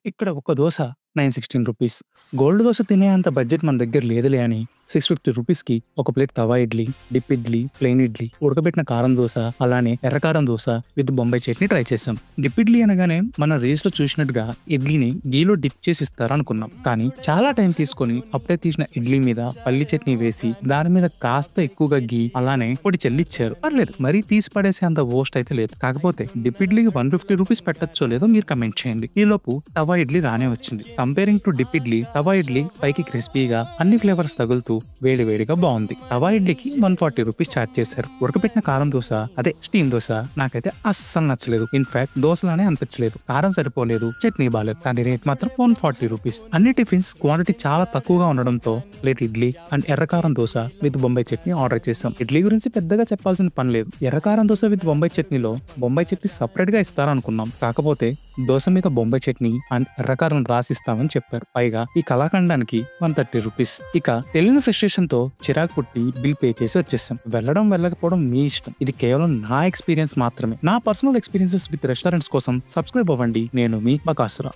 ఇక్కడ ఒక dosa 916 rupees. Gold dosa తినే అంత బడ్జెట్ మన దగ్గర లేదులే అని 650 రూపీస్‌కి ఒక ప్లేట్ తవా ఇడ్లీ, డిప్ ఇడ్లీ, ప్లెయిన్ ఇడ్లీ, ఉడకబెట్టిన కారం దోస, అలానే ఎర్ర కారం దోస విత్ బొంబాయి చట్నీ ట్రై చేసాం. డిప్ ఇడ్లీ అనగానే మన రీల్స్‌లో చూసినట్టుగా ఇడ్లీని గీలో డిప్ చేసి ఇస్తారనుకున్నాం. కానీ చాలా టైం తీసుకొని అప్పుడే తీసిన ఇడ్లీ మీద పల్లి చట్నీ వేసి దాని మీద కాస్త ఎక్కువగా గీ అలానే పొడి చెల్లిచ్చారు. పర్లేదు, మరీ తీసి పడేసే అంత వోస్ట్ అయితే లేదు. కాకపోతే డిప్ ఇడ్లీకి 150 రూపీస్ పెట్టచ్చో లేదో మీరు కమెంట్ చేయండి. ఈలోపు తవా ఇడ్లీ రానే వచ్చింది. కంపేరింగ్ టు డిప్ ఇడ్లీ, తవా ఇడ్లీ పైకి క్రిస్పీగా అన్ని ఫ్లేవర్స్ తగులుతూ వేడివేడిగా బాగుంది. తవా ఇడ్లీకి 140 రూపీస్ ఛార్జ్ చేశారు. ఉడకపెట్టిన కారం దోశ, అదే స్టీమ్ దోశ నాకైతే అస్సలు నచ్చలేదు. ఇన్ఫాక్ట్ దోశలానే అనిపించలేదు. కారం సరిపోలేదు, చట్నీ బాలేదు. దాని రేట్ మాత్రం 140 రూపీస్. అన్ని టిఫిన్స్ క్వాంటిటీ చాలా తక్కువగా ఉండడంతో ప్లేట్ ఇడ్లీ అండ్ ఎర్రకారం దోశ విత్ బొంబాయి చట్నీ ఆర్డర్ చేసాం. ఇడ్లీ గురించి పెద్దగా చెప్పాల్సిన పని లేదు. ఎర్రకారం దోశ విత్ బొంబాయి చట్నీలో బొంబాయి చట్నీ సపరేట్ గా ఇస్తారనుకున్నాం. కాకపోతే దోశ మీద బొంబాయి చట్నీ అండ్ ఎర్రకారం రాసిస్తామని చెప్పారు. పైగా ఈ కళాఖండానికి 130 రూపీస్. ఇక తెలియని ఫ్రస్ట్రేషన్ తో చిరాకు పుట్టి బిల్ పే చేసి వచ్చేసాం. వెళ్ళడం వెళ్ళకపోవడం మీ ఇష్టం. ఇది కేవలం నా ఎక్స్పీరియన్స్ మాత్రమే. నా పర్సనల్ ఎక్స్పీరియన్సెస్ విత్ రెస్టారెంట్స్ కోసం సబ్స్క్రైబ్ అవ్వండి. నేను మీ బకాసురా.